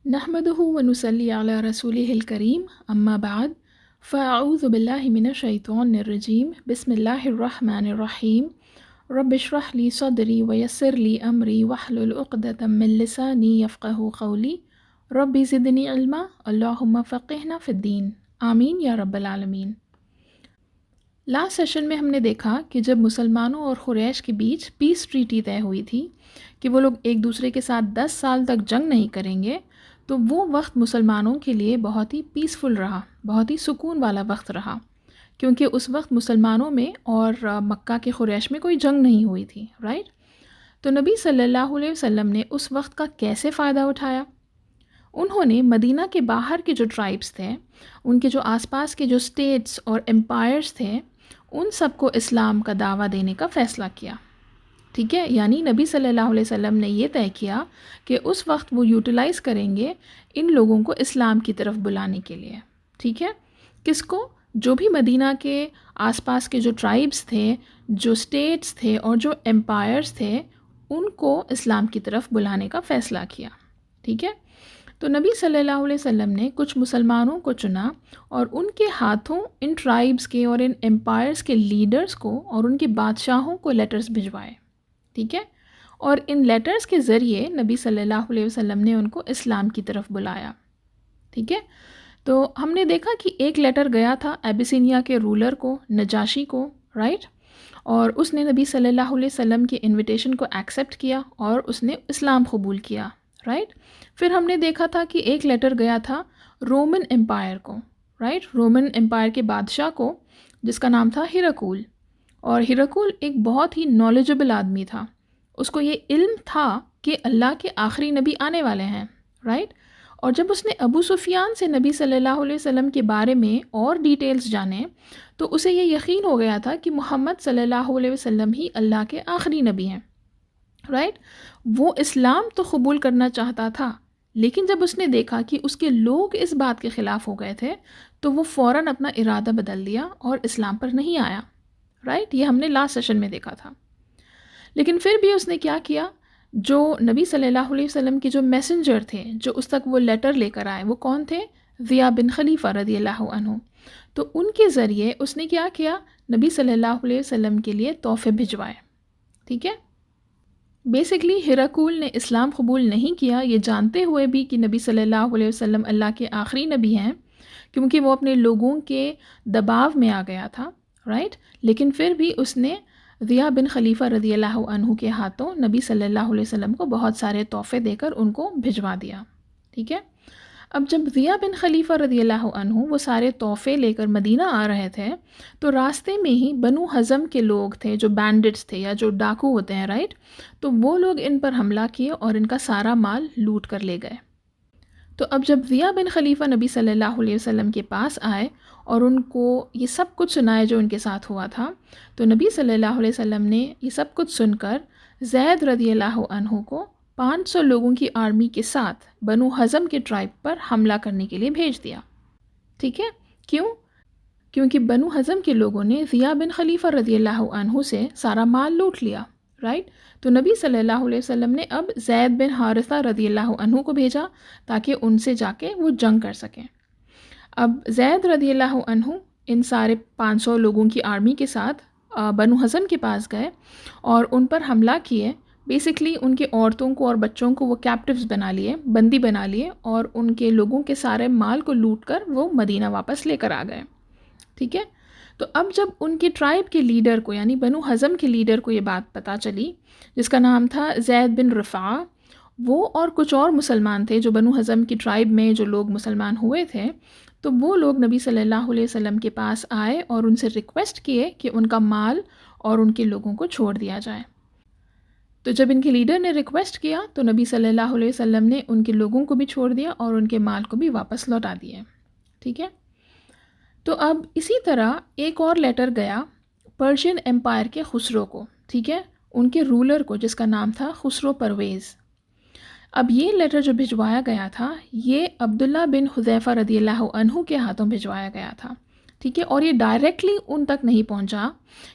نحمده ونصلي على رسوله الكريم اما بعد فاعوذ بالله من الشیطان الرجیم بسم اللہ الرحمن الرحیم رب اشرح لي صدری ويسر لي امری واحلل عقدۃ من لسانی یفقهوا قولی رب زدنی علما اللہم فقہنا فی الدین آمین یا رب العالمین۔ لاسٹ سیشن میں ہم نے دیکھا کہ جب مسلمانوں اور قریش کے بیچ پیس ٹریٹی طے ہوئی تھی کہ وہ لوگ ایک دوسرے کے ساتھ 10 سال تک جنگ نہیں کریں گے، تو وہ وقت مسلمانوں کے لیے بہت ہی پیسفل رہا، بہت ہی سکون والا وقت رہا، کیونکہ اس وقت مسلمانوں میں اور مکہ کے قریش میں کوئی جنگ نہیں ہوئی تھی، رائٹ؟ تو نبی صلی اللہ علیہ وسلم نے اس وقت کا کیسے فائدہ اٹھایا؟ انہوں نے مدینہ کے باہر کے جو ٹرائبس تھے، ان کے جو آس پاس کے جو اسٹیٹس اور امپائرس تھے، ان سب کو اسلام کا دعویٰ دینے کا فیصلہ کیا، ٹھیک ہے؟ یعنی نبی صلی اللہ علیہ وسلم نے یہ طے کیا کہ اس وقت وہ یوٹیلائز کریں گے ان لوگوں کو اسلام کی طرف بلانے کے لیے، ٹھیک ہے؟ کس کو؟ جو بھی مدینہ کے آس پاس کے جو ٹرائبس تھے، جو اسٹیٹس تھے اور جو امپائرس تھے، ان کو اسلام کی طرف بلانے کا فیصلہ کیا، ٹھیک ہے؟ تو نبی صلی اللہ علیہ وسلم نے کچھ مسلمانوں کو چنا اور ان کے ہاتھوں ان ٹرائبس کے اور ان امپائرس کے لیڈرز کو اور ان کے بادشاہوں کو لیٹرز بھجوائے، ٹھیک ہے؟ اور ان لیٹرز کے ذریعے نبی صلی اللہ علیہ وسلم نے ان کو اسلام کی طرف بلایا، ٹھیک ہے؟ تو ہم نے دیکھا کہ ایک لیٹر گیا تھا ایبیسینیا کے رولر کو، نجاشی کو، رائٹ؟ اور اس نے نبی صلی اللہ علیہ وسلم کے انویٹیشن کو ایکسیپٹ کیا اور اس نے اسلام قبول کیا، رائٹ؟ پھر ہم نے دیکھا تھا کہ ایک لیٹر گیا تھا رومن امپائر کو، رائٹ؟ رومن امپائر کے بادشاہ کو، جس کا نام تھا ہیراکول، اور ہیراکول ایک بہت ہی نالجبل آدمی تھا، اس کو یہ علم تھا کہ اللہ کے آخری نبی آنے والے ہیں، رائٹ؟ اور جب اس نے ابو سفیان سے نبی صلی اللہ علیہ وسلم کے بارے میں اور ڈیٹیلز جانے تو اسے یہ یقین ہو گیا تھا کہ محمد صلی اللہ علیہ وسلم ہی اللہ کے آخری نبی ہیں، رائٹ؟ وہ اسلام تو قبول کرنا چاہتا تھا، لیکن جب اس نے دیکھا کہ اس کے لوگ اس بات کے خلاف ہو گئے تھے تو وہ فوراً اپنا ارادہ بدل دیا اور اسلام پر نہیں آیا، رائٹ؟ یہ ہم نے لاسٹ سیشن میں دیکھا تھا۔ لیکن پھر بھی اس نے کیا کیا؟ جو نبی صلی اللہ علیہ وسلم کے جو میسنجر تھے، جو اس تک وہ لیٹر لے کر آئے، وہ کون تھے؟ ضیاء بن خلیفہ رضی اللہ عنہ۔ تو ان کے ذریعے اس نے کیا کیا؟ نبی صلی اللہ علیہ وسلم کے لیے تحفے بھجوائے، ٹھیک ہے؟ بیسکلی ہیراکول نے اسلام قبول نہیں کیا، یہ جانتے ہوئے بھی کہ نبی صلی اللہ علیہ وسلم اللہ کے آخری نبی ہیں، کیونکہ وہ اپنے لوگوں کے دباؤ میں آ گیا تھا، رائٹ؟ لیکن پھر بھی اس نے ضیاء بن خلیفہ رضی اللہ عنہ کے ہاتھوں نبی صلی اللہ علیہ وسلم کو بہت سارے تحفے دے کر ان کو بھجوا دیا، ٹھیک ہے؟ اب جب ضیاء بن خلیفہ رضی اللہ عنہ وہ سارے تحفے لے کر مدینہ آ رہے تھے تو راستے میں ہی بنو حزم کے لوگ تھے، جو بینڈٹس تھے یا جو ڈاکو ہوتے ہیں، رائٹ؟ تو وہ لوگ ان پر حملہ کیے اور ان کا سارا مال لوٹ کر لے گئے۔ تو اب جب ضیاء بن خلیفہ نبی صلی اللہ علیہ وسلم کے پاس آئے اور ان کو یہ سب کچھ سنائے جو ان کے ساتھ ہوا تھا، تو نبی صلی اللہ علیہ وسلم نے یہ سب کچھ سن کر زید رضی اللہ عنہ کو 500 لوگوں کی آرمی کے ساتھ بنو حزم کے ٹرائب پر حملہ کرنے کے لیے بھیج دیا، ٹھیک ہے؟ کیوں؟ کیونکہ بنو حزم کے لوگوں نے ضیاء بن خلیفہ رضی اللہ عنہ سے سارا مال لوٹ لیا، رائٹ؟ تو نبی صلی اللہ علیہ وسلم نے اب زید بن حارثہ رضی اللہ عنہ کو بھیجا تاکہ ان سے جا کے وہ جنگ کر سکیں۔ اب زید رضی اللہ عنہ ان سارے 500 لوگوں کی آرمی کے ساتھ بنو حزم کے پاس گئے اور ان پر حملہ کیے، بیسکلی ان کے عورتوں کو اور بچوں کو وہ کیپٹیوز بنا لیے، بندی بنا لیے، اور ان کے لوگوں کے سارے مال کو لوٹ کر وہ مدینہ واپس لے کر آ گئے، ٹھیک ہے؟ تو اب جب ان کے ٹرائب کے لیڈر کو، یعنی بنو حزم کے لیڈر کو یہ بات پتہ چلی، جس کا نام تھا زید بن رفاع، وہ اور کچھ اور مسلمان تھے جو بنو حزم کی ٹرائب میں جو لوگ مسلمان ہوئے تھے، تو وہ لوگ نبی صلی اللہ علیہ وسلم کے پاس آئے اور ان سے ریکویسٹ کیے کہ ان کا مال اور ان کے لوگوں کو چھوڑ دیا جائے۔ تو جب ان کے لیڈر نے ریکویسٹ کیا تو نبی صلی اللہ علیہ وسلم نے ان کے لوگوں کو بھی چھوڑ دیا اور ان کے مال کو بھی واپس لوٹا دیے، ٹھیک ہے؟ تو اب اسی طرح ایک اور لیٹر گیا پرشین امپائر کے خسرو کو، ٹھیک ہے؟ ان کے رولر کو، جس کا نام تھا خسرو پرویز۔ اب یہ لیٹر جو بھجوایا گیا تھا یہ عبداللہ بن حذیفہ رضی اللہ عنہ کے ہاتھوں بھجوایا گیا تھا، ٹھیک ہے؟ اور یہ ڈائریکٹلی ان تک نہیں پہنچا،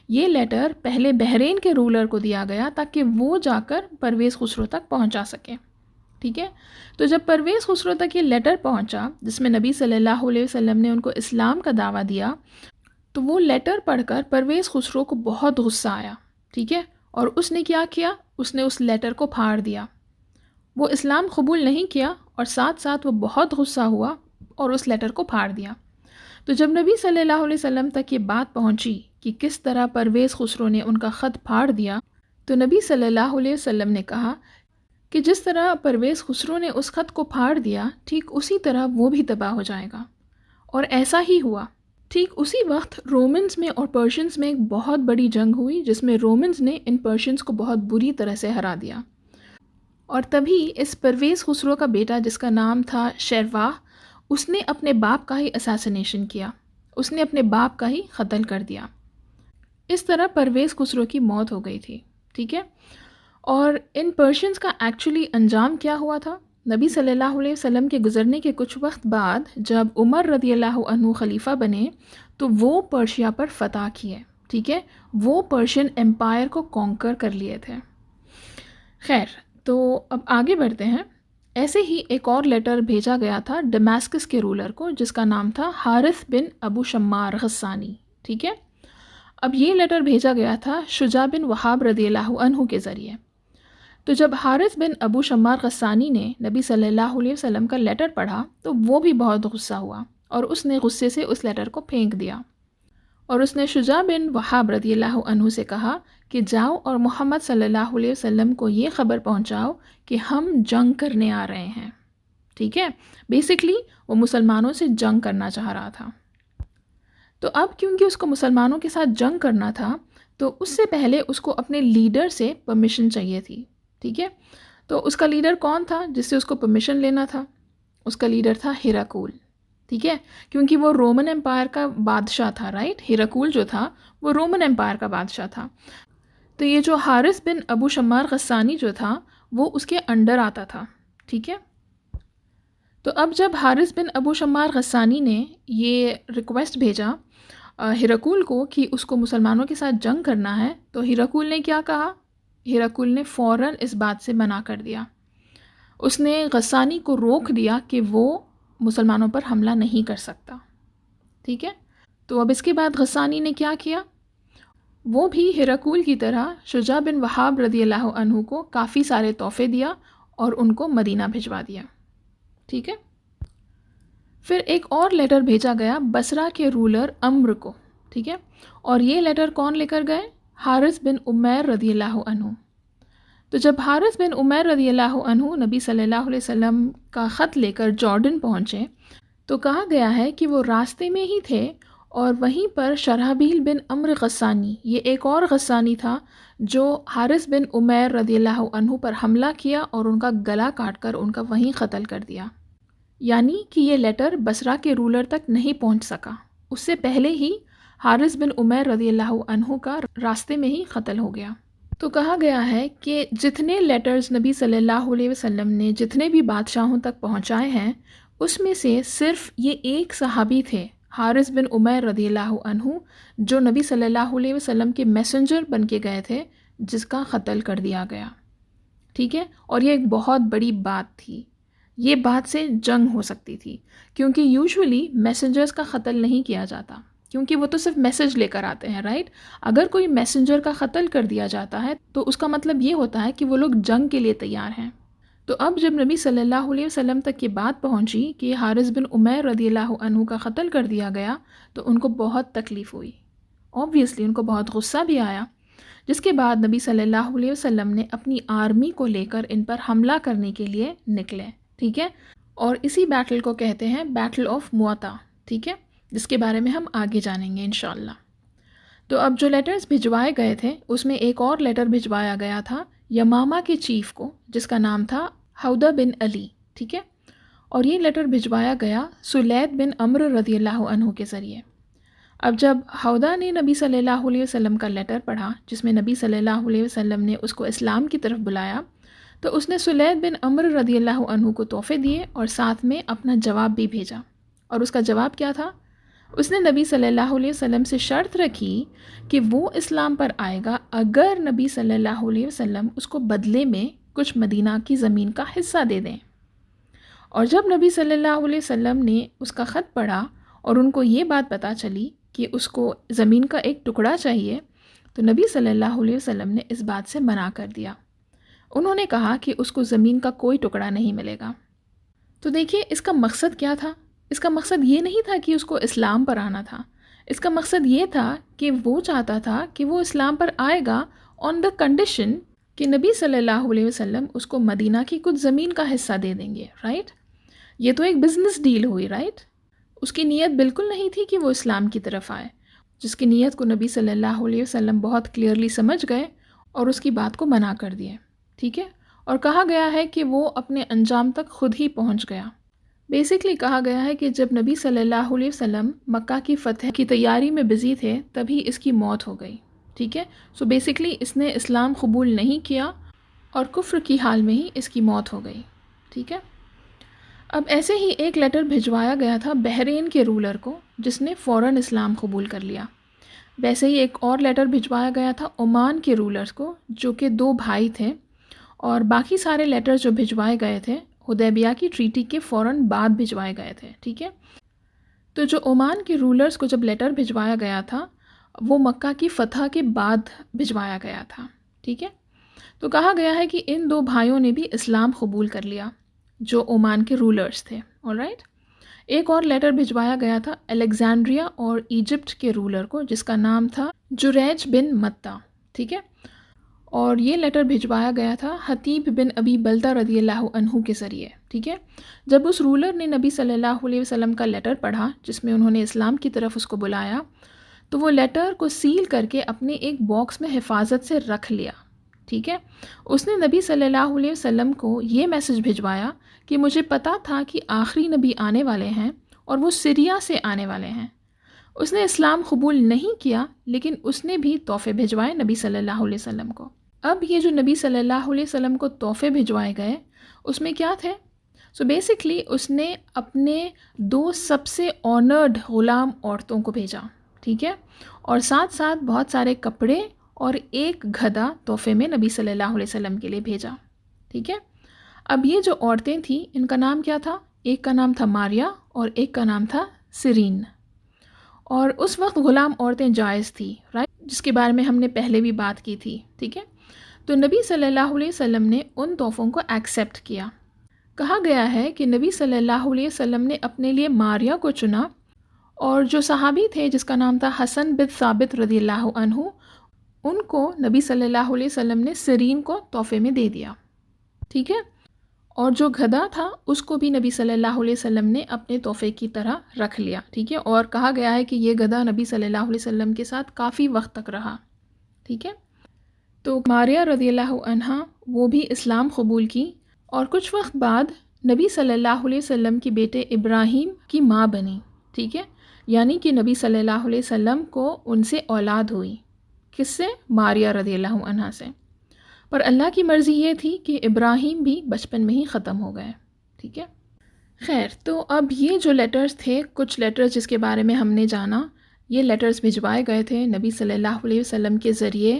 یہ لیٹر پہلے بحرین کے رولر کو دیا گیا تاکہ وہ جا کر پرویز خسرو تک پہنچا سکے، ٹھیک ہے. تو جب پرویز خسرو تک یہ لیٹر پہنچا جس میں نبی صلی اللہ علیہ وسلم نے ان کو اسلام کا دعویٰ دیا، تو وہ لیٹر پڑھ کر پرویز خسرو کو بہت غصہ آیا. ٹھیک ہے. اور اس نے کیا کیا؟ اس نے اس لیٹر کو پھاڑ دیا. وہ اسلام قبول نہیں کیا اور ساتھ ساتھ وہ بہت غصہ ہوا اور اس لیٹر کو پھاڑ دیا. تو جب نبی صلی اللہ علیہ وسلم تک یہ بات پہنچی کہ کس طرح پرویز خسرو نے ان کا خط پھاڑ دیا، تو نبی صلی اللہ علیہ وسلم نے کہا کہ جس طرح پرویز خسرو نے اس خط کو پھاڑ دیا، ٹھیک اسی طرح وہ بھی تباہ ہو جائے گا. اور ایسا ہی ہوا. ٹھیک اسی وقت رومنز میں اور پرشینز میں ایک بہت بڑی جنگ ہوئی جس میں رومنز نے ان پرشینز کو بہت بری طرح سے ہرا دیا. اور تبھی اس پرویز خسرو کا بیٹا جس کا نام تھا شیرواہ، اس نے اپنے باپ کا ہی اساسینیشن کیا. اس نے اپنے باپ کا ہی قتل کر دیا. اس طرح پرویز خسرو کی موت ہو گئی تھی. ٹھیک ہے. اور ان پرشینز کا ایکچولی انجام کیا ہوا تھا؟ نبی صلی اللہ علیہ وسلم کے گزرنے کے کچھ وقت بعد جب عمر رضی اللہ عنہ خلیفہ بنے تو وہ پرشیا پر فتح کیے. ٹھیک ہے. وہ پرشین امپائر کو کانکر کر لیے تھے. خیر، تو اب آگے بڑھتے ہیں. ایسے ہی ایک اور لیٹر بھیجا گیا تھا ڈماسکس کے رولر کو جس کا نام تھا حارث بن ابو شمار غسانی. ٹھیک ہے. اب یہ لیٹر بھیجا گیا تھا شجاع بن وہاب رضی اللہ عنہ کے ذریعے. تو جب حارث بن ابو شمار غسانی نے نبی صلی اللہ علیہ وسلم کا لیٹر پڑھا تو وہ بھی بہت غصہ ہوا اور اس نے غصے سے اس لیٹر کو پھینک دیا. اور اس نے شجاع بن وہاب رضی اللہ عنہ سے کہا کہ جاؤ اور محمد صلی اللہ علیہ وسلم کو یہ خبر پہنچاؤ کہ ہم جنگ کرنے آ رہے ہیں. ٹھیک ہے. بیسکلی وہ مسلمانوں سے جنگ کرنا چاہ رہا تھا. تو اب کیونکہ اس کو مسلمانوں کے ساتھ جنگ کرنا تھا تو اس سے پہلے اس کو اپنے لیڈر سے پرمیشن چاہیے تھی. ٹھیک ہے. تو اس کا لیڈر کون تھا جس سے اس کو پرمیشن لینا تھا؟ اس کا لیڈر تھا ہیراکول. ٹھیک ہے. کیونکہ وہ رومن امپائر کا بادشاہ تھا. رائٹ. ہیراکول جو تھا وہ رومن امپائر کا بادشاہ تھا. تو یہ جو حارث بن ابو شمار غسانی جو تھا وہ اس کے انڈر آتا تھا. ٹھیک ہے. تو اب جب حارث بن ابو شمار غسانی نے یہ ریکویسٹ بھیجا ہیراکول کو کہ اس کو مسلمانوں کے ساتھ جنگ کرنا ہے، تو ہیراکول نے کیا کہا؟ ہیراکول نے فوراً اس بات سے منع کر دیا. اس نے غسانی کو روک دیا کہ وہ مسلمانوں پر حملہ نہیں کر سکتا. ٹھیک ہے. تو اب اس کے بعد غسانی نے کیا کیا؟ وہ بھی ہیراکول کی طرح شجاع بن وہاب رضی اللہ عنہ کو کافی سارے تحفے دیا اور ان کو مدینہ بھجوا دیا. ٹھیک ہے. پھر ایک اور لیٹر بھیجا گیا بصرہ کے رولر عمرو کو. ٹھیک ہے. اور یہ لیٹر کون لے کر گئے؟ حارث بن عمیر رضی اللہ عنہ. تو جب حارث بن عمیر رضی اللہ عنہ نبی صلی اللہ علیہ وسلم کا خط لے کر جارڈن پہنچے تو کہا گیا ہے کہ وہ راستے میں ہی تھے اور وہیں پر شرحبیل بن عمرو غسانی، یہ ایک اور غسانی تھا جو حارث بن عمیر رضی اللہ عنہ پر حملہ کیا اور ان کا گلا کاٹ کر ان کا وہیں قتل کر دیا. یعنی کہ یہ لیٹر بصرہ کے رولر تک نہیں پہنچ سکا. اس سے پہلے ہی حارث بن عمیر رضی اللہ عنہ کا راستے میں ہی قتل ہو گیا. تو کہا گیا ہے کہ جتنے لیٹرز نبی صلی اللہ علیہ وسلم نے جتنے بھی بادشاہوں تک پہنچائے ہیں اس میں سے صرف یہ ایک صحابی تھے حارث بن عمیر رضی اللہ عنہ جو نبی صلی اللہ علیہ وسلم کے میسنجر بن کے گئے تھے جس کا قتل کر دیا گیا. ٹھیک ہے. اور یہ ایک بہت بڑی بات تھی. یہ بات سے جنگ ہو سکتی تھی کیونکہ یوزولی میسنجرز کا قتل نہیں کیا جاتا کیونکہ وہ تو صرف میسج لے کر آتے ہیں. رائٹ. اگر کوئی میسنجر کا قتل کر دیا جاتا ہے تو اس کا مطلب یہ ہوتا ہے کہ وہ لوگ جنگ کے لیے تیار ہیں. تو اب جب نبی صلی اللہ علیہ وسلم تک یہ بات پہنچی کہ حارث بن عمیر رضی اللہ عنہ کا قتل کر دیا گیا تو ان کو بہت تکلیف ہوئی. اوبویسلی ان کو بہت غصہ بھی آیا، جس کے بعد نبی صلی اللہ علیہ وسلم نے اپنی آرمی کو لے کر ان پر حملہ کرنے کے لیے نکلے. ٹھیک ہے. اور اسی بیٹل کو کہتے ہیں بیٹل آف موتا. ٹھیک ہے. جس کے بارے میں ہم آگے جانیں گے انشاءاللہ. تو اب جو لیٹرز بھجوائے گئے تھے اس میں ایک اور لیٹر بھجوایا گیا تھا یمامہ کے چیف کو جس کا نام تھا حودہ بن علی. ٹھیک ہے. اور یہ لیٹر بھجوایا گیا سلید بن عمرو رضی اللہ عنہ کے ذریعے. اب جب حودہ نے نبی صلی اللہ علیہ وسلم کا لیٹر پڑھا جس میں نبی صلی اللہ علیہ وسلم نے اس کو اسلام کی طرف بلایا تو اس نے سلید بن عمرو رضی اللہ عنہ کو تحفے دیے اور ساتھ میں اپنا جواب بھی بھیجا. اور اس کا جواب کیا تھا؟ اس نے نبی صلی اللہ علیہ وسلم سے شرط رکھی کہ وہ اسلام پر آئے گا اگر نبی صلی اللہ علیہ وسلم اس کو بدلے میں کچھ مدینہ کی زمین کا حصہ دے دیں۔ اور جب نبی صلی اللہ علیہ وسلم نے اس کا خط پڑھا اور ان کو یہ بات پتہ چلی کہ اس کو زمین کا ایک ٹکڑا چاہیے، تو نبی صلی اللہ علیہ وسلم نے اس بات سے منع کر دیا۔ انہوں نے کہا کہ اس کو زمین کا کوئی ٹکڑا نہیں ملے گا۔ تو دیکھیے اس کا مقصد کیا تھا؟ اس کا مقصد یہ نہیں تھا کہ اس کو اسلام پر آنا تھا، اس کا مقصد یہ تھا کہ وہ چاہتا تھا کہ وہ اسلام پر آئے گا آن دا کنڈیشن کہ نبی صلی اللہ علیہ وسلم اس کو مدینہ کی کچھ زمین کا حصہ دے دیں گے، رائٹ؟ یہ تو ایک بزنس ڈیل ہوئی، رائٹ؟ اس کی نیت بالکل نہیں تھی کہ وہ اسلام کی طرف آئے، جس کی نیت کو نبی صلی اللہ علیہ وسلم بہت کلیئرلی سمجھ گئے اور اس کی بات کو منع کر دیے، ٹھیک ہے؟ اور کہا گیا ہے کہ وہ اپنے انجام تک خود ہی پہنچ گیا۔ بیسکلی کہا گیا ہے کہ جب نبی صلی اللہ علیہ وسلم مکہ کی فتح کی تیاری میں بزی تھے تبھی اس کی موت ہو گئی، ٹھیک ہے؟ سو بیسکلی اس نے اسلام قبول نہیں کیا اور کفر کی حال میں ہی اس کی موت ہو گئی، ٹھیک ہے؟ اب ایسے ہی ایک لیٹر بھجوایا گیا تھا بحرین کے رولر کو، جس نے فوراً اسلام قبول کر لیا۔ ویسے ہی ایک اور لیٹر بھجوایا گیا تھا عمان کے رولرز کو، جو کہ 2 بھائی تھے، اور باقی سارے لیٹر جو بھجوائے گئے تھے حدیبیہ کی ٹریٹی کے فوراً بعد بھجوائے گئے تھے، ٹھیک ہے؟ تو جو عمان کے رولرز کو جب لیٹر بھجوایا گیا تھا وہ مکہ کی فتح کے بعد بھجوایا گیا تھا، ٹھیک ہے؟ تو کہا گیا ہے کہ ان 2 بھائیوں نے بھی اسلام قبول کر لیا جو عمان کے رولرز تھے، آلرائٹ؟ ایک اور لیٹر بھجوایا گیا تھا الیگزینڈریا اور ایجپٹ کے رولر کو، جس کا نام تھا جریج بن متا، ٹھیک ہے؟ اور یہ لیٹر بھجوایا گیا تھا حتیب بن ابی بلتہ رضی اللہ عنہ کے ذریعے، ٹھیک ہے؟ جب اس رولر نے نبی صلی اللہ علیہ وسلم کا لیٹر پڑھا جس میں انہوں نے اسلام کی طرف اس کو بلایا، تو وہ لیٹر کو سیل کر کے اپنے ایک باکس میں حفاظت سے رکھ لیا، ٹھیک ہے؟ اس نے نبی صلی اللہ علیہ وسلم کو یہ میسج بھجوایا کہ مجھے پتا تھا کہ آخری نبی آنے والے ہیں اور وہ سیریا سے آنے والے ہیں۔ اس نے اسلام قبول نہیں کیا لیکن اس نے بھی تحفے بھجوائے نبی صلی اللہ علیہ وسلم کو۔ اب یہ جو نبی صلی اللہ علیہ وسلم کو تحفے بھجوائے گئے اس میں کیا تھے؟ سو بیسکلی اس نے اپنے 2 سب سے آنرڈ غلام عورتوں کو بھیجا، ٹھیک ہے؟ اور ساتھ ساتھ بہت سارے کپڑے اور ایک گدھا تحفے میں نبی صلی اللہ علیہ وسلم کے لیے بھیجا، ٹھیک ہے؟ اب یہ جو عورتیں تھیں ان کا نام کیا تھا؟ ایک کا نام تھا ماریا اور ایک کا نام تھا سیرین۔ اور اس وقت غلام عورتیں جائز تھی، رائٹ؟ جس کے بارے میں ہم نے پہلے بھی بات کی تھی، ٹھیک ہے؟ تو نبی صلی اللہ علیہ وسلم نے ان تحفوں کو ایکسیپٹ کیا۔ کہا گیا ہے کہ نبی صلی اللہ علیہ وسلم نے اپنے لیے ماریا کو چنا، اور جو صحابی تھے جس کا نام تھا حسن بن ثابت رضی اللہ عنہ، ان کو نبی صلی اللہ علیہ وسلم نے سیرین کو تحفے میں دے دیا، ٹھیک ہے؟ اور جو گدھا تھا اس کو بھی نبی صلی اللہ علیہ وسلم نے اپنے تحفے کی طرح رکھ لیا، ٹھیک ہے؟ اور کہا گیا ہے کہ یہ گدھا نبی صلی اللہ علیہ وسلم کے ساتھ کافی وقت تک رہا، ٹھیک ہے؟ تو ماریہ رضی اللہ عنہا وہ بھی اسلام قبول کی اور کچھ وقت بعد نبی صلی اللہ علیہ وسلم کی بیٹے ابراہیم کی ماں بنی، ٹھیک ہے؟ یعنی کہ نبی صلی اللہ علیہ وسلم کو ان سے اولاد ہوئی، کس سے؟ ماریہ رضی اللہ عنہا سے۔ پر اللہ کی مرضی یہ تھی کہ ابراہیم بھی بچپن میں ہی ختم ہو گئے، ٹھیک ہے؟ خیر، تو اب یہ جو لیٹرز تھے، کچھ لیٹرز جس کے بارے میں ہم نے جانا، یہ لیٹرز بھجوائے گئے تھے نبی صلی اللہ علیہ وسلم کے ذریعے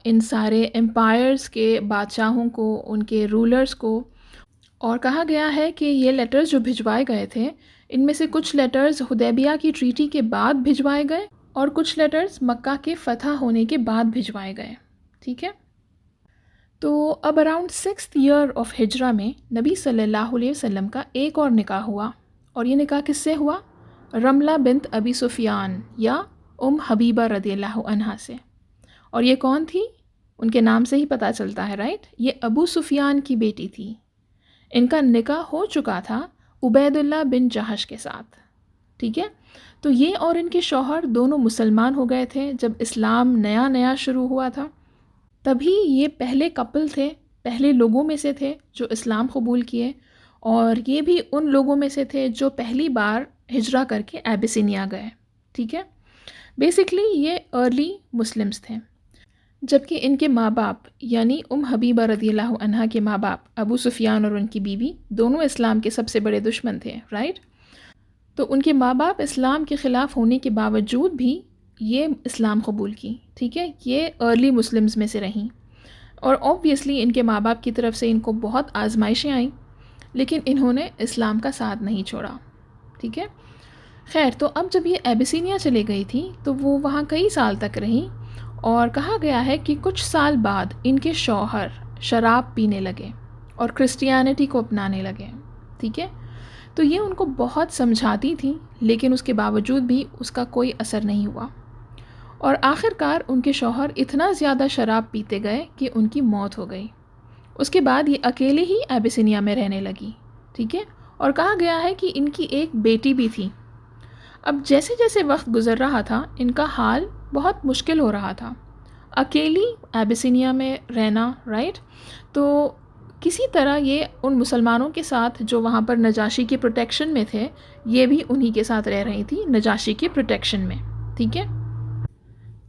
ان سارے امپائرز کے بادشاہوں کو، ان کے رولرز کو، اور کہا گیا ہے کہ یہ لیٹرز جو بھجوائے گئے تھے ان میں سے کچھ لیٹرز حدیبیہ کی ٹریٹی کے بعد بھجوائے گئے اور کچھ لیٹرز مکہ کے فتح ہونے کے بعد بھجوائے گئے، ٹھیک ہے؟ تو اب اراؤنڈ 6th ایئر آف ہجرہ میں نبی صلی اللہ علیہ وسلم کا ایک اور نکاح ہوا، اور یہ نکاح کس سے ہوا؟ رملہ بنت ابی سفیان یا حبیبہ رضی اللہ عنہا سے۔ اور یہ کون تھی؟ ان کے نام سے ہی پتہ چلتا ہے، رائٹ؟ یہ ابو سفیان کی بیٹی تھی۔ ان کا نکاح ہو چکا تھا عبید اللہ بن جہش کے ساتھ، ٹھیک ہے؟ تو یہ اور ان کے شوہر دونوں مسلمان ہو گئے تھے جب اسلام نیا نیا شروع ہوا تھا، تبھی یہ پہلے کپل تھے، پہلے لوگوں میں سے تھے جو اسلام قبول کیے، اور یہ بھی ان لوگوں میں سے تھے جو پہلی بار ہجرہ کر کے ایبیسینیا گئے، ٹھیک ہے؟ بیسکلی یہ ارلی مسلمز تھے، جبکہ ان کے ماں باپ یعنی حبیبہ رضی اللہ عنہا کے ماں باپ ابو سفیان اور ان کی بیوی دونوں اسلام کے سب سے بڑے دشمن تھے، رائٹ؟ تو ان کے ماں باپ اسلام کے خلاف ہونے کے باوجود بھی یہ اسلام قبول کی، ٹھیک ہے؟ یہ ارلی مسلمز میں سے رہیں۔ اور آبویسلی ان کے ماں باپ کی طرف سے ان کو بہت آزمائشیں آئیں، لیکن انہوں نے اسلام کا ساتھ نہیں چھوڑا. ٹھیک ہے. خیر، تو اب جب یہ ایبیسینیا چلے گئی تھی تو وہ وہاں کئی سال تک رہیں، اور کہا گیا ہے کہ کچھ سال بعد ان کے شوہر شراب پینے لگے اور کرسچیانٹی کو اپنانے لگے. ٹھیک ہے. تو یہ ان کو بہت سمجھاتی تھیں، لیکن اس کے باوجود بھی اس کا کوئی اثر نہیں ہوا، اور آخر کار ان کے شوہر اتنا زیادہ شراب پیتے گئے کہ ان کی موت ہو گئی. اس کے بعد یہ اکیلے ہی ایبیسینیا میں رہنے لگی. ٹھیک ہے. اور کہا گیا ہے کہ ان کی ایک بیٹی بھی تھی. اب جیسے جیسے وقت گزر رہا تھا ان کا حال بہت مشکل ہو رہا تھا. اکیلی ایبیسینیا میں رہنا، رائٹ. تو کسی طرح یہ ان مسلمانوں کے ساتھ جو وہاں پر نجاشی کی پروٹیکشن میں تھے، یہ بھی انہی کے ساتھ رہ رہی تھی نجاشی کی پروٹیکشن میں. ٹھیک ہے.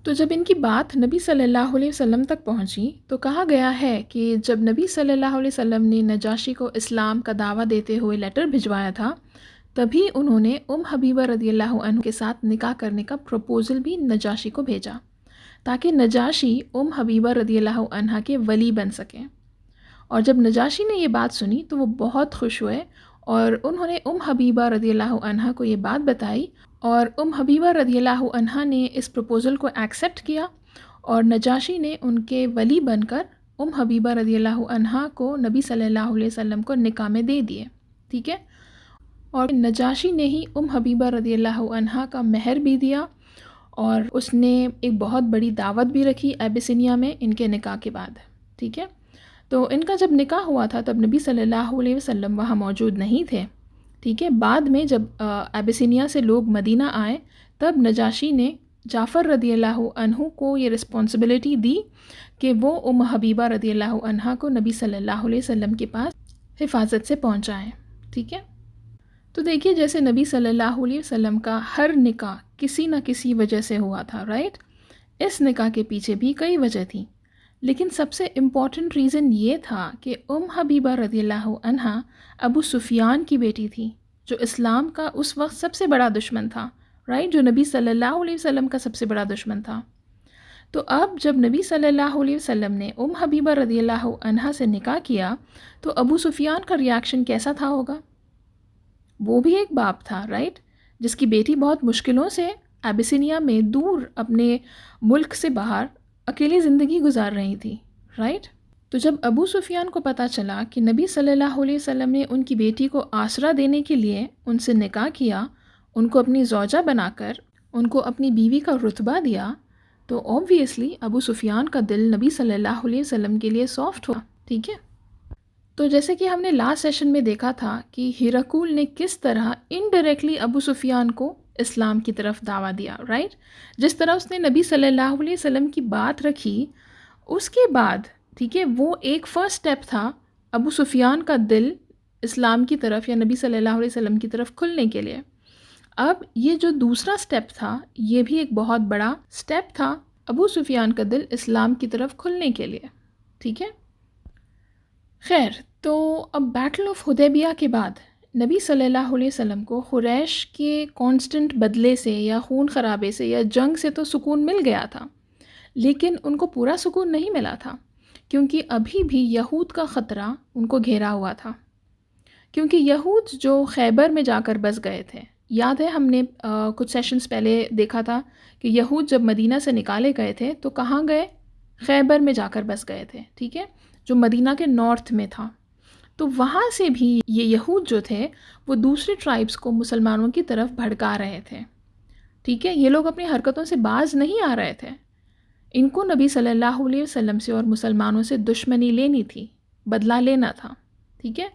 تو جب ان کی بات نبی صلی اللہ علیہ وسلم تک پہنچی تو کہا گیا ہے کہ جب نبی صلی اللہ علیہ وسلم نے نجاشی کو اسلام کا دعویٰ دیتے ہوئے لیٹر بھجوایا تھا، تبھی انہوں نے حبیبہ رضی اللہ عنہ کے ساتھ نکاح کرنے کا پروپوزل بھی نجاشی کو بھیجا، تاکہ نجاشی حبیبہ رضی اللہ عنہ کے ولی بن سکیں. اور جب نجاشی نے یہ بات سنی تو وہ بہت خوش ہوئے، اور انہوں نے حبیبہ رضی اللہ عنہ کو یہ بات بتائی، اور حبیبہ رضی اللہ عنہ نے اس پروپوزل کو ایکسیپٹ کیا، اور نجاشی نے ان کے ولی بن کر حبیبہ رضی اللہ عنہ کو نبی صلی اللہ علیہ وسلم کو نکاح میں دے دیے. ٹھیک ہے. اور نجاشی نے ہی حبیبہ رضی اللہ عنہ کا مہر بھی دیا، اور اس نے ایک بہت بڑی دعوت بھی رکھی ایبیسینیا میں ان کے نکاح کے بعد. ٹھیک ہے. تو ان کا جب نکاح ہوا تھا تب نبی صلی اللہ علیہ وسلم وہاں موجود نہیں تھے. ٹھیک ہے. بعد میں جب ایبیسینیا سے لوگ مدینہ آئے تب نجاشی نے جعفر رضی اللہ عنہ کو یہ رسپانسبلٹی دی کہ وہ حبیبہ رضی اللہ عنہ کو نبی صلی اللہ علیہ وسلم کے پاس حفاظت سے پہنچائیں. ٹھیک ہے. تو دیکھیے جیسے نبی صلی اللہ علیہ وسلم کا ہر نکاح کسی نہ کسی وجہ سے ہوا تھا، رائٹ. اس نکاح کے پیچھے بھی کئی وجہ تھیں، لیکن سب سے امپورٹنٹ ریزن یہ تھا کہ حبیبہ رضی اللہ عنہ ابو سفیان کی بیٹی تھی، جو اسلام کا اس وقت سب سے بڑا دشمن تھا، رائٹ. جو نبی صلی اللہ علیہ وسلم کا سب سے بڑا دشمن تھا. تو اب جب نبی صلی اللہ علیہ وسلم نے حبیبہ رضی اللہ عنہ سے نکاح کیا تو ابو سفیان کا ریاکشن کیسا تھا ہوگا؟ وہ بھی ایک باپ تھا، رائٹ، جس کی بیٹی بہت مشکلوں سے ایبیسینیا میں دور اپنے ملک سے باہر اکیلی زندگی گزار رہی تھی، رائٹ. تو جب ابو سفیان کو پتہ چلا کہ نبی صلی اللہ علیہ وسلم نے ان کی بیٹی کو آسرا دینے کے لیے ان سے نکاح کیا، ان کو اپنی زوجہ بنا کر ان کو اپنی بیوی کا رتبہ دیا، تو آبویسلی ابو سفیان کا دل نبی صلی اللہ علیہ وسلم کے لیے سافٹ ہوا. ٹھیک ہے. تو جیسے کہ ہم نے لاسٹ سیشن میں دیکھا تھا کہ ہیراکول نے کس طرح انڈائریکٹلی ابو سفیان کو اسلام کی طرف دعویٰ دیا، رائٹ. جس طرح اس نے نبی صلی اللہ علیہ وسلم کی بات رکھی، اس کے بعد ٹھیک ہے وہ ایک فرسٹ سٹیپ تھا ابو سفیان کا دل اسلام کی طرف یا نبی صلی اللہ علیہ وسلم کی طرف کھلنے کے لیے. اب یہ جو دوسرا سٹیپ تھا یہ بھی ایک بہت بڑا سٹیپ تھا ابو سفیان کا دل اسلام کی طرف کھلنے کے لیے. ٹھیک ہے. خیر، تو اب بیٹل آف حدیبیہ کے بعد نبی صلی اللہ علیہ وسلم کو قریش کے کانسٹنٹ بدلے سے یا خون خرابے سے یا جنگ سے تو سکون مل گیا تھا، لیکن ان کو پورا سکون نہیں ملا تھا، کیونکہ ابھی بھی یہود کا خطرہ ان کو گھیرا ہوا تھا. کیونکہ یہود جو خیبر میں جا کر بس گئے تھے، یاد ہے ہم نے کچھ سیشنز پہلے دیکھا تھا کہ یہود جب مدینہ سے نکالے گئے تھے تو کہاں گئے؟ خیبر میں جا کر بس گئے تھے. ٹھیک ہے. جو مدینہ کے نارتھ میں تھا. تو وہاں سے بھی یہ یہود جو تھے وہ دوسرے ٹرائبس کو مسلمانوں کی طرف بھڑکا رہے تھے. ٹھیک ہے. یہ لوگ اپنی حرکتوں سے باز نہیں آ رہے تھے. ان کو نبی صلی اللہ علیہ وسلم سے اور مسلمانوں سے دشمنی لینی تھی، بدلہ لینا تھا. ٹھیک ہے.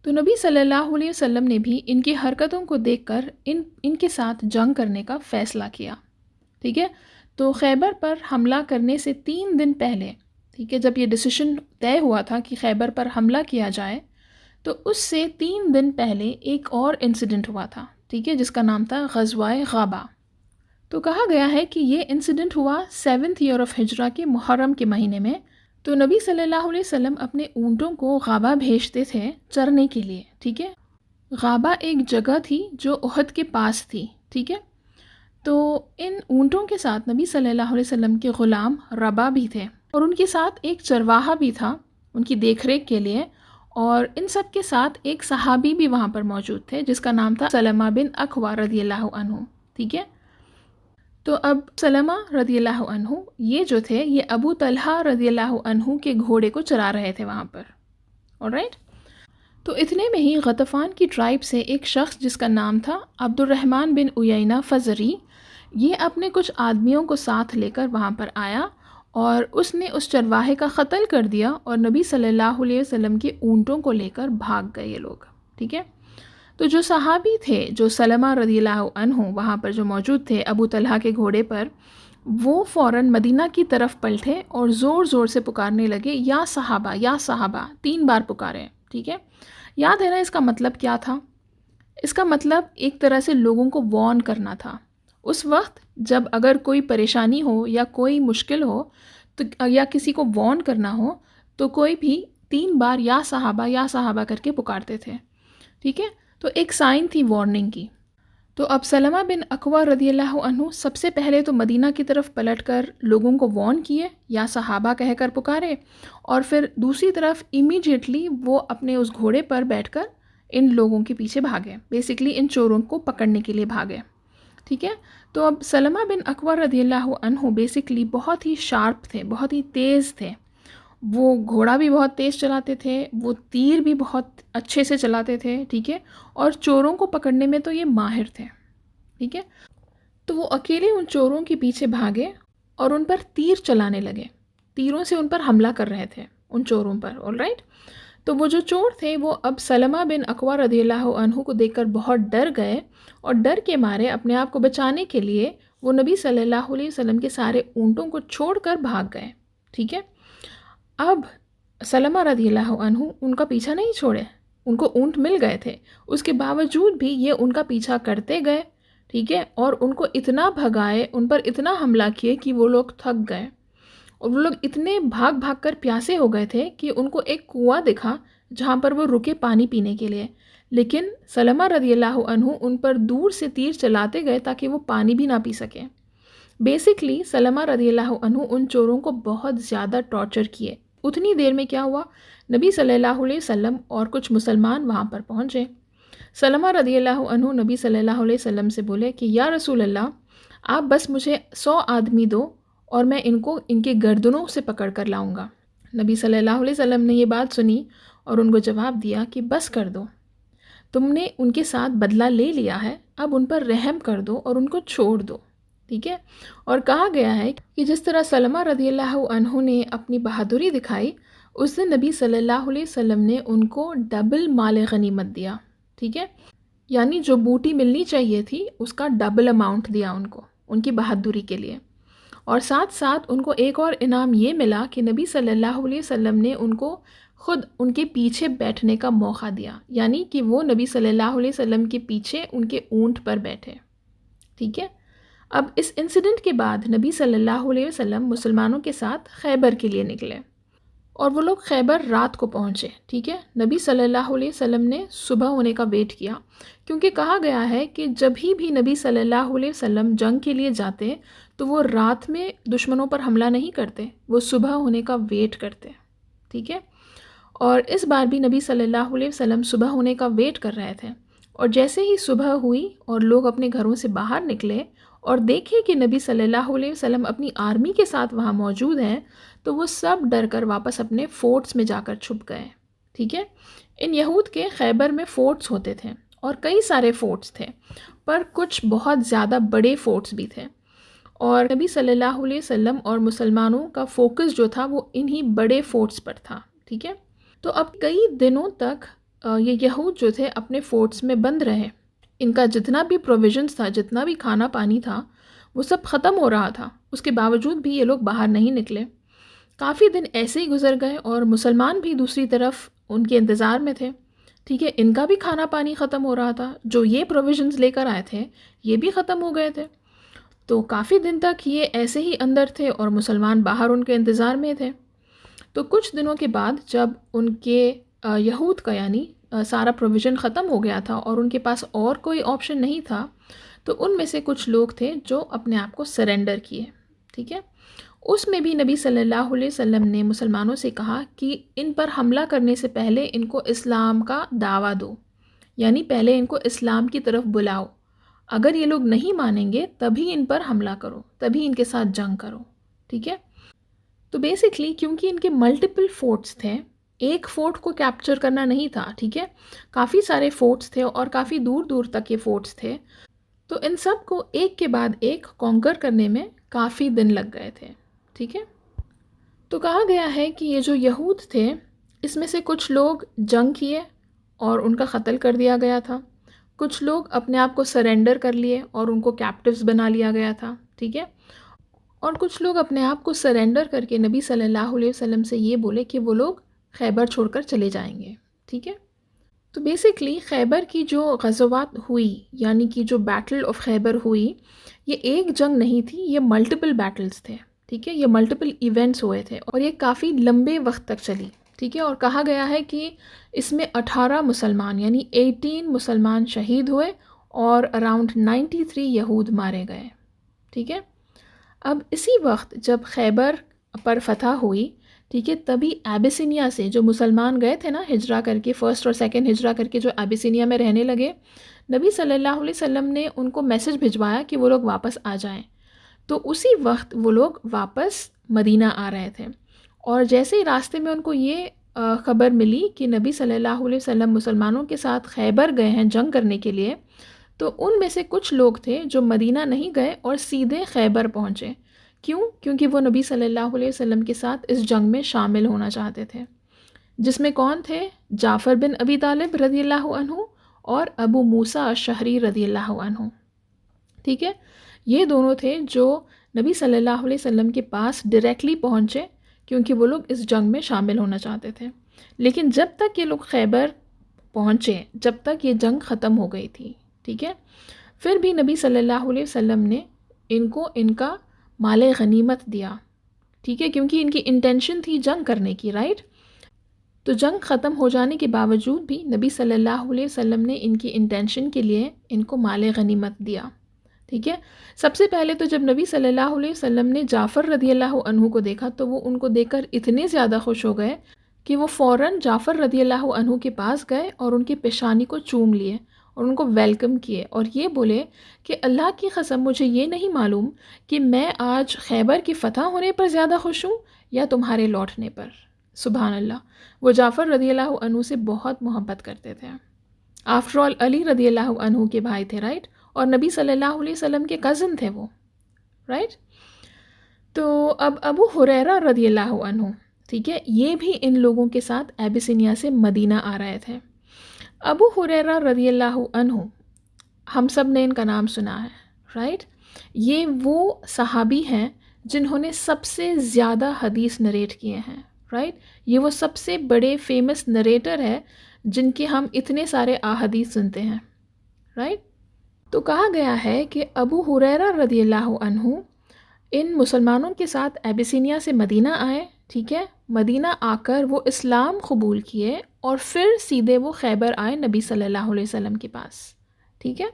تو نبی صلی اللہ علیہ وسلم نے بھی ان کی حرکتوں کو دیکھ کر ان کے ساتھ جنگ کرنے کا فیصلہ کیا. ٹھیک ہے. تو خیبر پر حملہ کرنے سے 3 دن پہلے، ٹھیک ہے، جب یہ ڈیسیشن طے ہوا تھا کہ خیبر پر حملہ کیا جائے، تو اس سے 3 دن پہلے ایک اور انسیڈنٹ ہوا تھا، ٹھیک ہے، جس کا نام تھا غزوہ غابہ. تو کہا گیا ہے کہ یہ انسیڈنٹ ہوا 7th ایئر آف ہجرہ کے محرم کے مہینے میں. تو نبی صلی اللہ علیہ وسلم اپنے اونٹوں کو غابہ بھیجتے تھے چرنے کے لیے. ٹھیک ہے. غابہ ایک جگہ تھی جو احد کے پاس تھی. ٹھیک ہے. تو ان اونٹوں کے ساتھ نبی صلی اللہ علیہ وسلم کے غلام ربا بھی تھے. اور ان کے ساتھ ایک چرواہا بھی تھا ان کی دیکھ ریکھ کے لیے، اور ان سب کے ساتھ ایک صحابی بھی وہاں پر موجود تھے جس کا نام تھا سلمہ بن اکوع رضی اللہ عنہ. ٹھیک ہے، تو اب سلمہ رضی اللہ عنہ یہ جو تھے یہ ابو طلحہ رضی اللہ عنہ کے گھوڑے کو چرا رہے تھے وہاں پر. alright، تو اتنے میں ہی غطفان کی ٹرائب سے ایک شخص جس کا نام تھا عبد الرحمن بن عیینہ فزری، یہ اپنے کچھ آدمیوں کو ساتھ لے کر وہاں پر آیا اور اس نے اس چرواہے کا قتل کر دیا، اور نبی صلی اللہ علیہ وسلم کے اونٹوں کو لے کر بھاگ گئے یہ لوگ. ٹھیک ہے، تو جو صحابی تھے جو سلمہ رضی اللہ عنہ وہاں پر جو موجود تھے ابو طلحہ کے گھوڑے پر، وہ فوراً مدینہ کی طرف پلٹے اور زور زور سے پکارنے لگے، یا صحابہ یا صحابہ، 3 بار پکارے. ٹھیک ہے، یاد ہے نا اس کا مطلب کیا تھا؟ اس کا مطلب ایک طرح سے لوگوں کو وارن کرنا تھا. اس وقت جب اگر کوئی پریشانی ہو یا کوئی مشکل ہو تو یا کسی کو وارن کرنا ہو تو کوئی بھی 3 بار یا صحابہ کر کے پکارتے تھے. ٹھیک ہے، تو ایک سائن تھی وارننگ کی. تو اب سلمہ بن اکوع رضی اللہ عنہ سب سے پہلے تو مدینہ کی طرف پلٹ کر لوگوں کو وارن کیے، یا صحابہ کہہ کر پکارے، اور پھر دوسری طرف امیڈیٹلی وہ اپنے اس گھوڑے پر بیٹھ کر ان لوگوں کے پیچھے بھاگے، بیسیکلی ان چوروں کو پکڑنے کے لیے بھاگے. ٹھیک ہے، تو اب سلمہ بن اکوع رضی اللہ عنہ بیسیکلی بہت ہی شارپ تھے، بہت ہی تیز تھے. وہ گھوڑا بھی بہت تیز چلاتے تھے، وہ تیر بھی بہت اچھے سے چلاتے تھے. ٹھیک ہے، اور چوروں کو پکڑنے میں تو یہ ماہر تھے. ٹھیک ہے، تو وہ اکیلے ان چوروں کے پیچھے بھاگے اور ان پر تیر چلانے لگے، تیروں سے ان پر حملہ کر رہے تھے ان چوروں پر. alright، تو وہ جو چور تھے وہ اب سلمہ بن اکوع رضی اللہ عنہ کو دیکھ کر بہت ڈر گئے، اور ڈر کے مارے اپنے آپ کو بچانے کے لیے وہ نبی صلی اللہ علیہ وسلم کے سارے اونٹوں کو چھوڑ کر بھاگ گئے. ٹھیک ہے، اب سلمہ رضی اللہ عنہ ان کا پیچھا نہیں چھوڑے، ان کو اونٹ مل گئے تھے، اس کے باوجود بھی یہ ان کا پیچھا کرتے گئے. ٹھیک ہے، اور ان کو اتنا بھگائے، ان پر اتنا حملہ کیے کہ وہ لوگ تھک گئے، اور وہ لوگ اتنے بھاگ بھاگ کر پیاسے ہو گئے تھے کہ ان کو ایک کنواں دکھا جہاں پر وہ رکے پانی پینے کے لیے. لیکن سلمہ رضی اللہ عنہ ان پر دور سے تیر چلاتے گئے تاکہ وہ پانی بھی نہ پی سکیں. بیسکلی سلمہ رضی اللہ عنہ ان چوروں کو بہت زیادہ ٹارچر کیے. اتنی دیر میں کیا ہوا، نبی صلی اللہ علیہ وسلم اور کچھ مسلمان وہاں پر پہنچے. سلمہ رضی اللہ عنہ نبی صلی اللہ علیہ وسلم سے بولے کہ یا رسول اللہ، آپ بس مجھے 100 آدمی دو اور میں ان کو ان کے گردنوں سے پکڑ کر لاؤں گا. نبی صلی اللہ علیہ وسلم نے یہ بات سنی اور ان کو جواب دیا کہ بس کر دو، تم نے ان کے ساتھ بدلہ لے لیا ہے، اب ان پر رحم کر دو اور ان کو چھوڑ دو. ٹھیک ہے، اور کہا گیا ہے کہ جس طرح سلمہ رضی اللہ عنہ نے اپنی بہادری دکھائی، اس دن نبی صلی اللہ علیہ وسلم نے ان کو ڈبل مال غنیمت دیا. ٹھیک ہے، یعنی جو بوٹی ملنی چاہیے تھی اس کا ڈبل اماؤنٹ دیا ان کو، ان کی بہادری کے لیے. اور ساتھ ساتھ ان کو ایک اور انعام یہ ملا کہ نبی صلی اللہ علیہ وسلم نے ان کو خود ان کے پیچھے بیٹھنے کا موقع دیا، یعنی کہ وہ نبی صلی اللہ علیہ وسلم کے پیچھے ان کے اونٹ پر بیٹھے. ٹھیک ہے، اب اس انسیڈنٹ کے بعد نبی صلی اللہ علیہ وسلم مسلمانوں کے ساتھ خیبر کے لیے نکلے، اور وہ لوگ خیبر رات کو پہنچے. ٹھیک ہے، نبی صلی اللہ علیہ وسلم نے صبح ہونے کا ویٹ کیا، کیونکہ کہا گیا ہے کہ جب بھی نبی صلی اللہ علیہ وسلم جنگ کے لیے جاتے تو وہ رات میں دشمنوں پر حملہ نہیں کرتے، وہ صبح ہونے کا ویٹ کرتے. ٹھیک ہے، اور اس بار بھی نبی صلی اللہ علیہ وسلم صبح ہونے کا ویٹ کر رہے تھے، اور جیسے ہی صبح ہوئی اور لوگ اپنے گھروں سے باہر نکلے اور دیکھے کہ نبی صلی اللہ علیہ وسلم اپنی آرمی کے ساتھ وہاں موجود ہیں، تو وہ سب ڈر کر واپس اپنے فورٹس میں جا کر چھپ گئے. ٹھیک ہے، ان یہود کے خیبر میں فورٹس ہوتے تھے اور کئی سارے فورٹس تھے، پر کچھ بہت زیادہ بڑے فورٹس بھی تھے، اور نبی صلی اللہ علیہ وسلم اور مسلمانوں کا فوکس جو تھا وہ انہی بڑے فورٹس پر تھا. ٹھیک ہے، تو اب کئی دنوں تک یہ یہود جو تھے اپنے فورٹس میں بند رہے. ان کا جتنا بھی پروویژنس تھا، جتنا بھی کھانا پانی تھا، وہ سب ختم ہو رہا تھا. اس کے باوجود بھی یہ لوگ باہر نہیں نکلے. کافی دن ایسے ہی گزر گئے اور مسلمان بھی دوسری طرف ان کے انتظار میں تھے. ٹھیک ہے، ان کا بھی کھانا پانی ختم ہو رہا تھا، جو یہ پروویژنز لے کر آئے تھے یہ بھی ختم ہو گئے تھے. تو کافی دن تک یہ ایسے ہی اندر تھے اور مسلمان باہر ان کے انتظار میں تھے. تو کچھ دنوں کے بعد جب ان کے یہود کا یعنی سارا پروویژن ختم ہو گیا تھا اور ان کے پاس اور کوئی آپشن نہیں تھا، تو ان میں سے کچھ لوگ تھے جو اپنے آپ کو سرنڈر کیے. ٹھیک ہے، اس میں بھی نبی صلی اللہ علیہ وسلم نے مسلمانوں سے کہا کہ ان پر حملہ کرنے سے پہلے ان کو اسلام کا دعویٰ دو، یعنی پہلے ان کو اسلام کی طرف بلاؤ، اگر یہ لوگ نہیں مانیں گے تبھی ان پر حملہ کرو، تبھی ان کے ساتھ جنگ کرو، ٹھیک ہے۔ تو بیسکلی کیونکہ ان کے ملٹیپل فورٹس تھے، ایک فورٹ کو کیپچر کرنا نہیں تھا، ٹھیک ہے، کافی سارے فورٹس تھے اور کافی دور دور تک یہ فورٹس تھے، تو ان سب کو ایک کے بعد ایک کانکر کرنے میں کافی دن لگ گئے تھے، ٹھیک ہے۔ تو کہا گیا ہے کہ یہ جو یہود تھے اس میں سے کچھ لوگ جنگ کیے اور ان کا قتل کر دیا گیا تھا، کچھ لوگ اپنے آپ کو سرنڈر کر لیے اور ان کو کیپٹیوز بنا لیا گیا تھا، ٹھیک ہے، اور کچھ لوگ اپنے آپ کو سرنڈر کر کے نبی صلی اللہ علیہ وسلم سے یہ بولے کہ وہ لوگ خیبر چھوڑ کر چلے جائیں گے، ٹھیک ہے۔ تو بیسکلی خیبر کی جو غزوات ہوئی، یعنی کہ جو بیٹل آف خیبر ہوئی، یہ ایک جنگ نہیں تھی، یہ ملٹیپل بیٹلز تھے، ٹھیک ہے، یہ ملٹیپل ایونٹس ہوئے تھے اور یہ کافی لمبے وقت تک چلی، ٹھیک ہے، اور کہا گیا ہے کہ اس میں 18 مسلمان یعنی 18 مسلمان شہید ہوئے اور اراؤنڈ 93 یہود مارے گئے، ٹھیک ہے۔ اب اسی وقت جب خیبر پر فتح ہوئی، ٹھیک ہے، تبھی ایبیسینیا سے جو مسلمان گئے تھے نا ہجرہ کر کے، فرسٹ اور سیکنڈ ہجرہ کر کے جو ایبیسینیا میں رہنے لگے، نبی صلی اللہ علیہ وسلم نے ان کو میسج بھجوایا کہ وہ لوگ واپس آ جائیں، تو اسی وقت وہ لوگ واپس مدینہ آ رہے تھے، اور جیسے ہی راستے میں ان کو یہ خبر ملی کہ نبی صلی اللہ علیہ وسلم مسلمانوں کے ساتھ خیبر گئے ہیں جنگ کرنے کے لیے، تو ان میں سے کچھ لوگ تھے جو مدینہ نہیں گئے اور سیدھے خیبر پہنچے۔ کیوں؟ کیونکہ وہ نبی صلی اللہ علیہ وسلم کے ساتھ اس جنگ میں شامل ہونا چاہتے تھے، جس میں کون تھے؟ جعفر بن ابی طالب رضی اللہ عنہ اور ابو موسیٰ الشہری رضی اللہ عنہ، ٹھیک ہے، یہ دونوں تھے جو نبی صلی اللہ علیہ وسلم کے پاس ڈائریکٹلی پہنچے کیونکہ وہ لوگ اس جنگ میں شامل ہونا چاہتے تھے، لیکن جب تک یہ لوگ خیبر پہنچے، جب تک یہ جنگ ختم ہو گئی تھی، ٹھیک ہے، پھر بھی نبی صلی اللہ علیہ وسلم نے ان کو ان کا مال غنیمت دیا، ٹھیک ہے، کیونکہ ان کی انٹینشن تھی جنگ کرنے کی، رائٹ۔ تو جنگ ختم ہو جانے کے باوجود بھی نبی صلی اللہ علیہ وسلم نے ان کی انٹینشن کے لیے ان کو مال غنیمت دیا، ٹھیک ہے۔ سب سے پہلے تو جب نبی صلی اللہ علیہ وسلم نے جعفر رضی اللہ عنہ کو دیکھا تو وہ ان کو دیکھ کر اتنے زیادہ خوش ہو گئے کہ وہ فوراً جعفر رضی اللہ عنہ کے پاس گئے اور ان کی پیشانی کو چوم لیے اور ان کو ویلکم کیے اور یہ بولے کہ اللہ کی قسم مجھے یہ نہیں معلوم کہ میں آج خیبر کی فتح ہونے پر زیادہ خوش ہوں یا تمہارے لوٹنے پر۔ سبحان اللہ، وہ جعفر رضی اللہ عنہ سے بہت محبت کرتے تھے، آفٹر آل علی رضی اللہ عنہ کے بھائی تھے، رائٹ، اور نبی صلی اللہ علیہ وسلم کے کزن تھے وہ، رائٹ۔ تو اب ابو ہریرہ رضی اللہ عنہ، ٹھیک ہے، یہ بھی ان لوگوں کے ساتھ ایبیسینیا سے مدینہ آ رہے تھے۔ ابو ہریرہ رضی اللہ عنہ، ہم سب نے ان کا نام سنا ہے، رائٹ، یہ وہ صحابی ہیں جنہوں نے سب سے زیادہ حدیث نریٹ کیے ہیں، رائٹ، یہ وہ سب سے بڑے فیمس نریٹر ہے جن کے ہم اتنے سارے احادیث سنتے ہیں، رائٹ۔ تو کہا گیا ہے کہ ابو ہریرہ رضی اللہ عنہ ان مسلمانوں کے ساتھ ایبیسینیا سے مدینہ آئے، ٹھیک ہے، مدینہ آ کر وہ اسلام قبول کیے اور پھر سیدھے وہ خیبر آئے نبی صلی اللہ علیہ وسلم کے پاس، ٹھیک ہے۔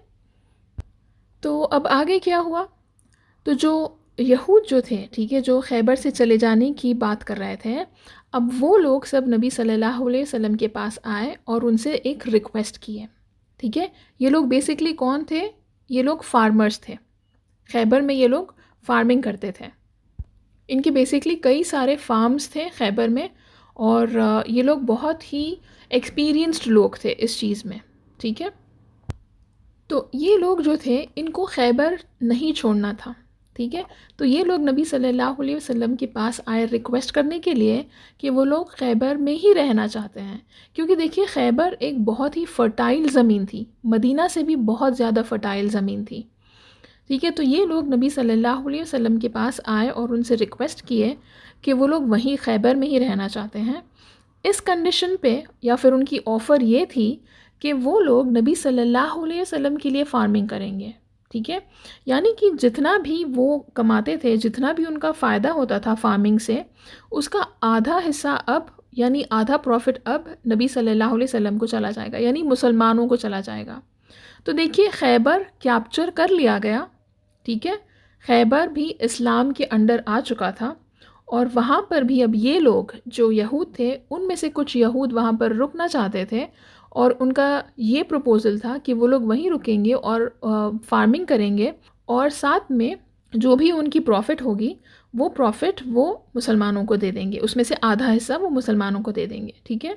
تو اب آگے کیا ہوا؟ تو جو یہود جو تھے، ٹھیک ہے، جو خیبر سے چلے جانے کی بات کر رہے تھے، اب وہ لوگ سب نبی صلی اللہ علیہ وسلم کے پاس آئے اور ان سے ایک ریکویسٹ کیے، ٹھیک ہے۔ یہ لوگ بیسکلی کون تھے؟ یہ لوگ فارمرز تھے، خیبر میں یہ لوگ فارمنگ کرتے تھے، ان کے بیسکلی کئی سارے فارمز تھے خیبر میں، اور یہ لوگ بہت ہی ایکسپیرینسڈ لوگ تھے اس چیز میں، ٹھیک ہے۔ تو یہ لوگ جو تھے ان کو خیبر نہیں چھوڑنا تھا، ٹھیک ہے، تو یہ لوگ نبی صلی اللہ علیہ وسلم کے پاس آئے ریکویسٹ کرنے کے لیے کہ وہ لوگ خیبر میں ہی رہنا چاہتے ہیں، کیونکہ دیکھیے خیبر ایک بہت ہی فرٹائل زمین تھی، مدینہ سے بھی بہت زیادہ فرٹائل زمین تھی، ٹھیک ہے۔ تو یہ لوگ نبی صلی اللہ علیہ وسلم کے پاس آئے اور ان سے ریکویسٹ کیے کہ وہ لوگ وہیں خیبر میں ہی رہنا چاہتے ہیں، اس کنڈیشن پہ، یا پھر ان کی آفر یہ تھی کہ وہ لوگ نبی صلی اللہ علیہ وسلم کے لیے فارمنگ کریں گے، ٹھیک ہے، یعنی کہ جتنا بھی وہ کماتے تھے، جتنا بھی ان کا فائدہ ہوتا تھا فارمنگ سے، اس کا آدھا حصہ اب، یعنی آدھا پروفٹ اب نبی صلی اللہ علیہ وسلم کو چلا جائے گا، یعنی مسلمانوں کو چلا جائے گا۔ تو دیکھیے خیبر کیپچر کر لیا گیا، ٹھیک ہے، خیبر بھی اسلام کے انڈر آ چکا تھا، اور وہاں پر بھی اب یہ لوگ جو یہود تھے ان میں سے کچھ یہود وہاں پر رکنا چاہتے تھے، اور ان کا یہ پروپوزل تھا کہ وہ لوگ وہیں رکیں گے اور فارمنگ کریں گے، اور ساتھ میں جو بھی ان کی پروفٹ ہوگی وہ پروفٹ وہ مسلمانوں کو دے دیں گے، اس میں سے آدھا حصہ وہ مسلمانوں کو دے دیں گے، ٹھیک ہے۔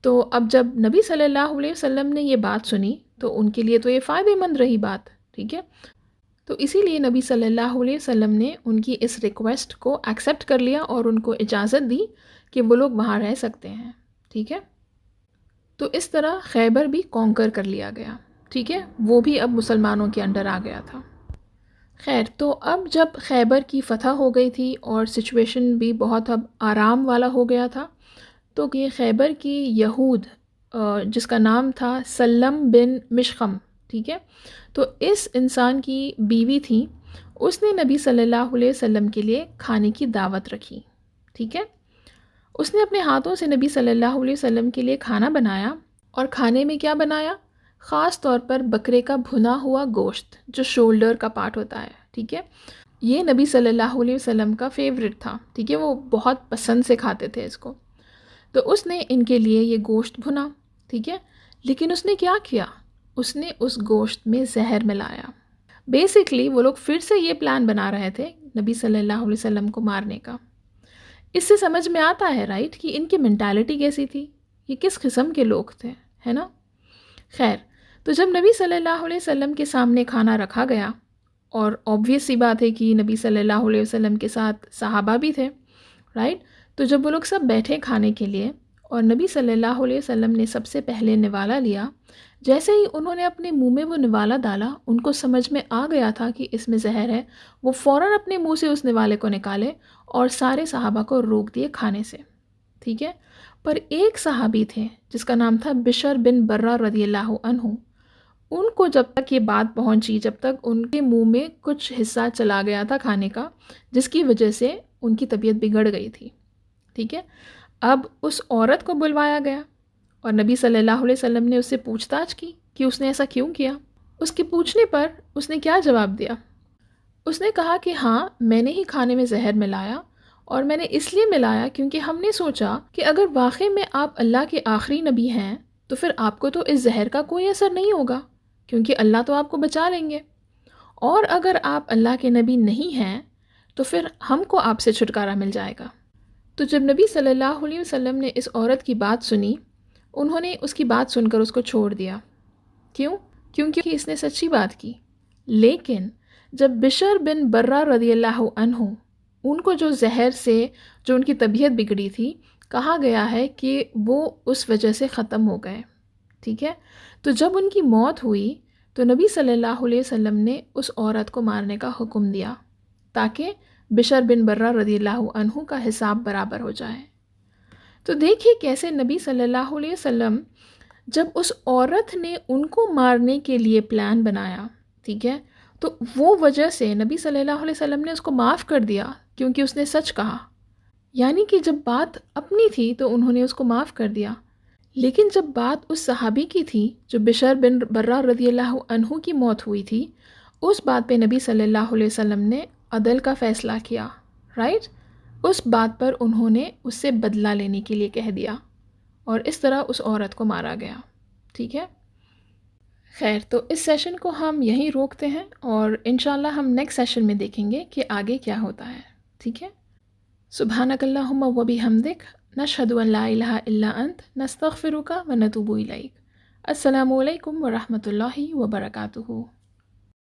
تو اب جب نبی صلی اللہ علیہ وسلم نے یہ بات سنی تو ان کے لیے تو یہ فائدہ مند رہی بات، ٹھیک ہے۔ تو اسی لیے نبی صلی اللہ علیہ وسلم نے ان کی اس ریکویسٹ کو ایکسیپٹ کر لیا اور ان کو اجازت دی کہ وہ لوگ وہاں رہ سکتے ہیں، ٹھیک ہے۔ تو اس طرح خیبر بھی کانکر کر لیا گیا، ٹھیک ہے، وہ بھی اب مسلمانوں کے انڈر آ گیا تھا۔ خیر، تو اب جب خیبر کی فتح ہو گئی تھی اور سچویشن بھی بہت اب آرام والا ہو گیا تھا، تو یہ خیبر کی یہود جس کا نام تھا سلم بن مشخم، ٹھیک ہے، تو اس انسان کی بیوی تھی، اس نے نبی صلی اللہ علیہ وسلم کے لیے کھانے کی دعوت رکھی، ٹھیک ہے۔ اس نے اپنے ہاتھوں سے نبی صلی اللہ علیہ وسلم کے لیے کھانا بنایا، اور کھانے میں کیا بنایا؟ خاص طور پر بکرے کا بھنا ہوا گوشت جو شولڈر کا پارٹ ہوتا ہے، ٹھیک ہے، یہ نبی صلی اللہ علیہ وسلم کا فیوریٹ تھا، ٹھیک ہے، وہ بہت پسند سے کھاتے تھے اس کو۔ تو اس نے ان کے لیے یہ گوشت بھنا، ٹھیک ہے، لیکن اس نے کیا کیا؟ اس نے اس گوشت میں زہر ملایا۔ بیسکلی وہ لوگ پھر سے یہ پلان بنا رہے تھے نبی صلی اللہ علیہ وسلم کو مارنے کا۔ اس سے سمجھ میں آتا ہے رائٹ کہ ان کی مینٹالٹی کیسی تھی، یہ کس قسم کے لوگ تھے، ہے نا۔ خیر، تو جب نبی صلی اللہ علیہ وسلم کے سامنے کھانا رکھا گیا، اور آبویس سی بات ہے کہ نبی صلی اللہ علیہ وسلم کے ساتھ صحابہ بھی تھے، رائٹ، تو جب وہ لوگ سب بیٹھے کھانے کے لیے اور نبی صلی اللہ علیہ وسلم نے سب سے پہلے نوالا لیا، جیسے ہی انہوں نے اپنے منہ میں وہ نوالا ڈالا، ان کو سمجھ میں آ گیا تھا کہ اس میں زہر ہے، وہ فوراً اپنے منہ سے اس نوالے کو نکالے اور سارے صحابہ کو روک دیے کھانے سے، ٹھیک ہے۔ پر ایک صحابی تھے جس کا نام تھا بشر بن برہ رضی اللہ عنہ، ان کو جب تک یہ بات پہنچی، جب تک ان کے منہ میں کچھ حصہ چلا گیا تھا کھانے کا، جس کی وجہ سے ان کی طبیعت بگڑ گئی تھی، ٹھیک ہے۔ اب اس عورت کو بلوایا گیا اور نبی صلی اللہ علیہ وسلم نے اس سے پوچھ تاچھ کی کہ اس نے ایسا کیوں کیا۔ اس کے پوچھنے پر اس نے کیا جواب دیا؟ اس نے کہا کہ ہاں، میں نے ہی کھانے میں زہر ملایا، اور میں نے اس لیے ملایا کیونکہ ہم نے سوچا کہ اگر واقعی میں آپ اللہ کے آخری نبی ہیں تو پھر آپ کو تو اس زہر کا کوئی اثر نہیں ہوگا، کیونکہ اللہ تو آپ کو بچا لیں گے، اور اگر آپ اللہ کے نبی نہیں ہیں تو پھر ہم کو آپ سے چھٹکارا مل جائے گا۔ تو جب نبی صلی اللہ علیہ وسلم نے اس عورت کی بات سنی، انہوں نے اس کی بات سن کر اس کو چھوڑ دیا۔ کیوں؟ کیونکہ اس نے سچی بات کی۔ لیکن جب بشر بن برہ رضی اللہ عنہ، ان کو جو زہر سے جو ان کی طبیعت بگڑی تھی، کہا گیا ہے کہ وہ اس وجہ سے ختم ہو گئے، ٹھیک ہے۔ تو جب ان کی موت ہوئی تو نبی صلی اللہ علیہ وسلم نے اس عورت کو مارنے کا حکم دیا تاکہ بشر بن برہ رضی اللہ عنہ کا حساب برابر ہو جائے۔ تو دیکھیے کیسے نبی صلی اللہ علیہ وسلم جب اس عورت نے ان کو مارنے کے لیے پلان بنایا، ٹھیک ہے، تو وہ وجہ سے نبی صلی اللہ علیہ وسلم نے اس کو معاف کر دیا کیونکہ اس نے سچ کہا، یعنی کہ جب بات اپنی تھی تو انہوں نے اس کو معاف کر دیا، لیکن جب بات اس صحابی کی تھی جو بشر بن برہ رضی اللہ عنہ کی موت ہوئی تھی، اس بات پہ نبی صلی اللہ علیہ وسلم نے عدل کا فیصلہ کیا، رائٹ، اس بات پر انہوں نے اس سے بدلہ لینے کے لیے کہہ دیا، اور اس طرح اس عورت کو مارا گیا، ٹھیک ہے۔ خیر، تو اس سیشن کو ہم یہیں روکتے ہیں، اور انشاءاللہ ہم نیکسٹ سیشن میں دیکھیں گے کہ آگے کیا ہوتا ہے، ٹھیک ہے۔ سبحانک اللہم و بحمدک، نشہد ان لا الہ الا انت، نستغفرک و نتوب الیک۔ السلام علیکم ورحمۃ اللہ وبرکاتہ۔